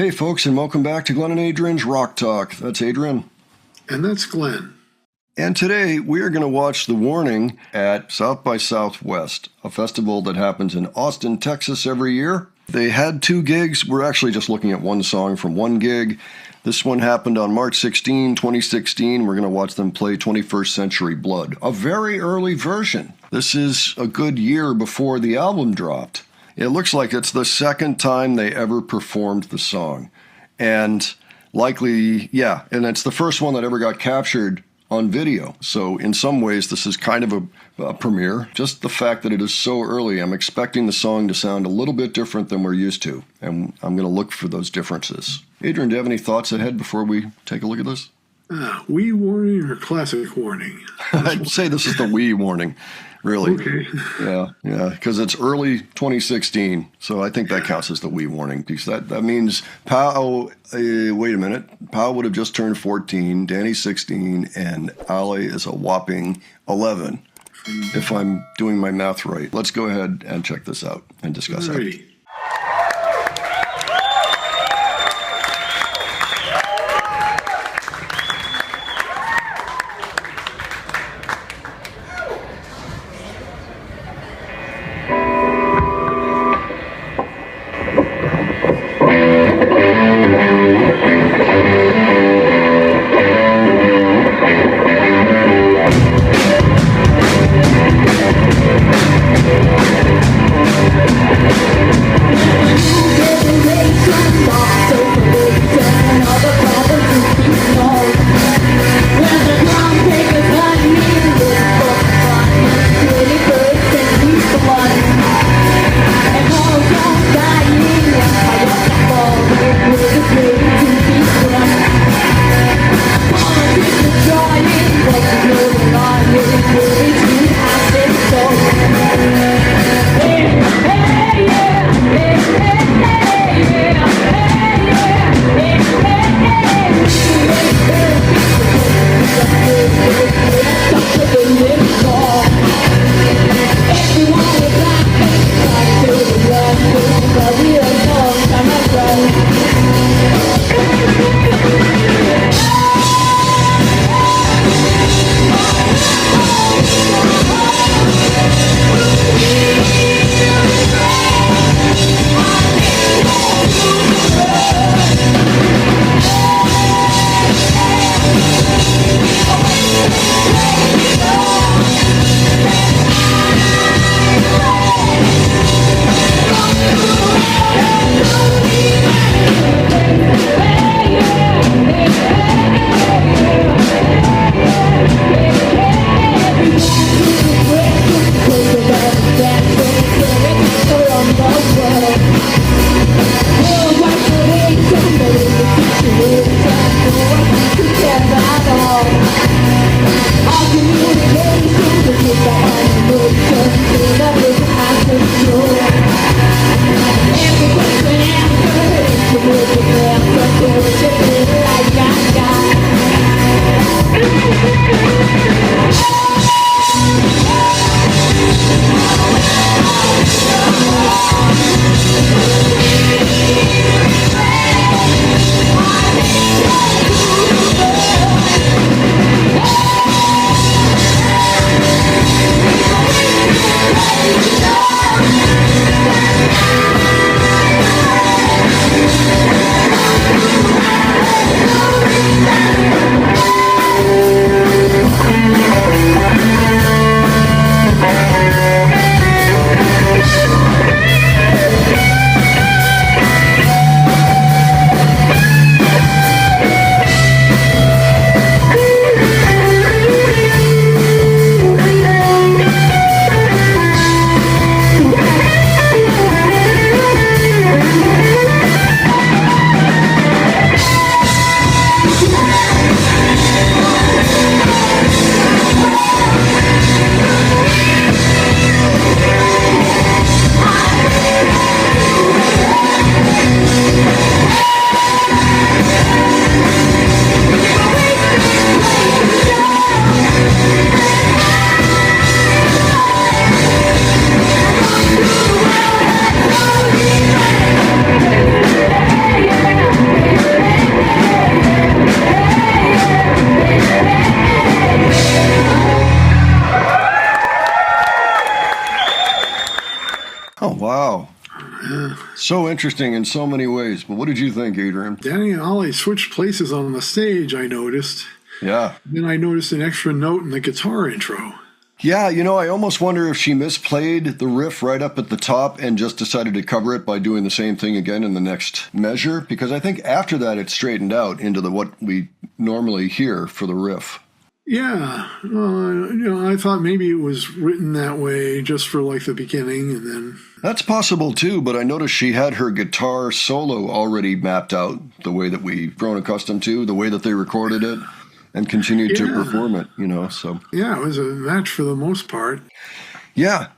Hey folks, and welcome back to Glenn and Adrian's Rock Talk. That's Adrian. And that's Glenn. And today we are going to watch The Warning at South by Southwest, a festival that happens in Austin, Texas every year. They had 2 gigs. We're actually just looking at one song from one gig. This one happened on March 16, 2016. We're going to watch them play 21st Century Blood, a very early version. This is a good year before the album dropped. It looks like it's the second time they ever performed the song. And likely, and it's the first one that ever got captured on video. So in some ways, this is kind of a premiere. Just the fact that it is so early, I'm expecting the song to sound a little bit different than we're used to. And I'm going to look for those differences. Adrian, do you have any thoughts ahead before we take a look at this? Wee warning or classic warning? I'd say this is the wee warning, really. Okay. Yeah, because it's early 2016, so I think that counts as the wee warning, because that means Pau, wait a minute, Pau would have just turned 14, Danny's 16, and Ale is a whopping 11, if I'm doing my math right. Let's go ahead and check this out and discuss it. So interesting in so many ways. But what did you think, Adrian? Danny and Ollie switched places on the stage, I noticed. Yeah. Then I noticed an extra note in the guitar intro. Yeah, I almost wonder if she misplayed the riff right up at the top and just decided to cover it by doing the same thing again in the next measure, because I think after that it straightened out into what we normally hear for the riff. Yeah, I thought maybe it was written that way just for like the beginning and then... That's possible too, but I noticed she had her guitar solo already mapped out the way that we've grown accustomed to, the way that they recorded it. And continued to perform it, so. Yeah, it was a match for the most part. Yeah,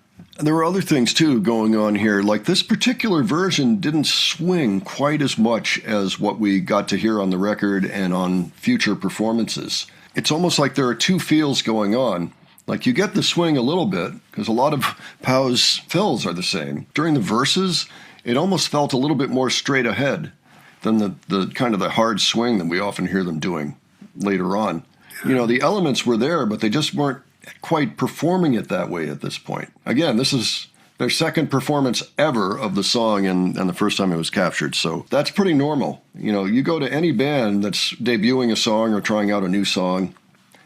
there were other things, too, going on here. Like this particular version didn't swing quite as much as what we got to hear on the record and on future performances. It's almost like there are two feels going on. Like you get the swing a little bit, because a lot of Pow's fills are the same. During the verses, it almost felt a little bit more straight ahead than the kind of the hard swing that we often hear them doing later on. The elements were there, but they just weren't quite performing it that way at this point. Again, this is their second performance ever of the song and the first time it was captured. So that's pretty normal. You go to any band that's debuting a song or trying out a new song,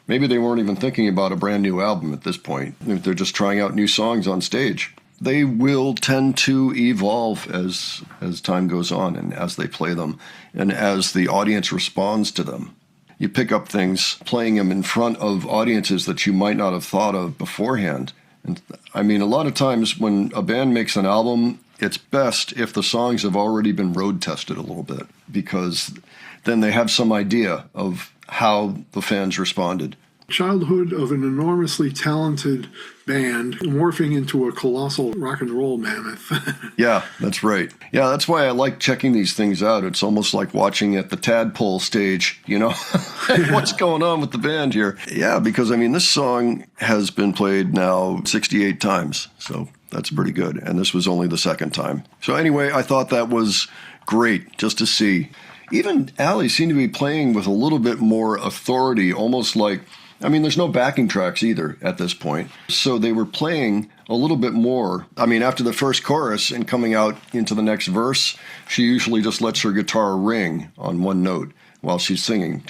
maybe they weren't even thinking about a brand new album at this point. They're just trying out new songs on stage. They will tend to evolve as time goes on and as they play them and as the audience responds to them. You pick up things, playing them in front of audiences that you might not have thought of beforehand. And I mean, a lot of times when a band makes an album, it's best if the songs have already been road tested a little bit, because then they have some idea of how the fans responded. Childhood of an enormously talented band morphing into a colossal rock and roll mammoth. Yeah, that's right. Yeah, that's why I like checking these things out. It's almost like watching at the tadpole stage, what's going on with the band here. Yeah, because this song has been played now 68 times, so that's pretty good. And this was only the second time. So anyway, I thought that was great just to see. Even Allie seemed to be playing with a little bit more authority, almost like, there's no backing tracks either at this point. So they were playing a little bit more. After the first chorus and coming out into the next verse, she usually just lets her guitar ring on one note while she's singing.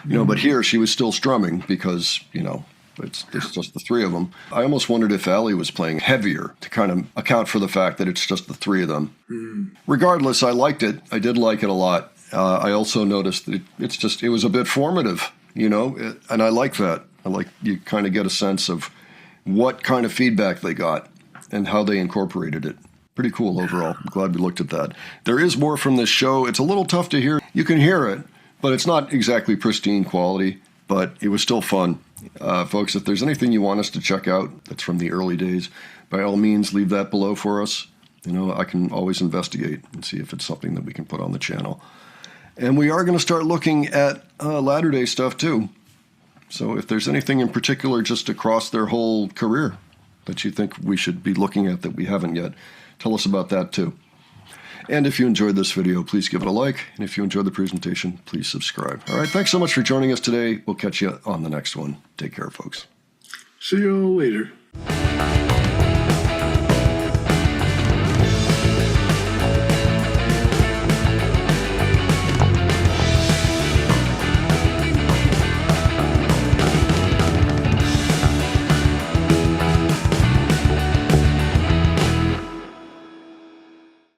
But here she was still strumming because, it's just the three of them. I almost wondered if Allie was playing heavier to kind of account for the fact that it's just the three of them. Regardless, I liked it. I did like it a lot. I also noticed that it was a bit formative. And I like that. You kind of get a sense of what kind of feedback they got and how they incorporated it. Pretty cool overall. I'm glad we looked at that. There is more from this show. It's a little tough to hear. You can hear it, but it's not exactly pristine quality, but it was still fun. Folks, if there's anything you want us to check out that's from the early days, by all means, leave that below for us. I can always investigate and see if it's something that we can put on the channel. And we are going to start looking at latter-day stuff, too. So if there's anything in particular just across their whole career that you think we should be looking at that we haven't yet, tell us about that, too. And if you enjoyed this video, please give it a like. And if you enjoyed the presentation, please subscribe. All right, thanks so much for joining us today. We'll catch you on the next one. Take care, folks. See you all later.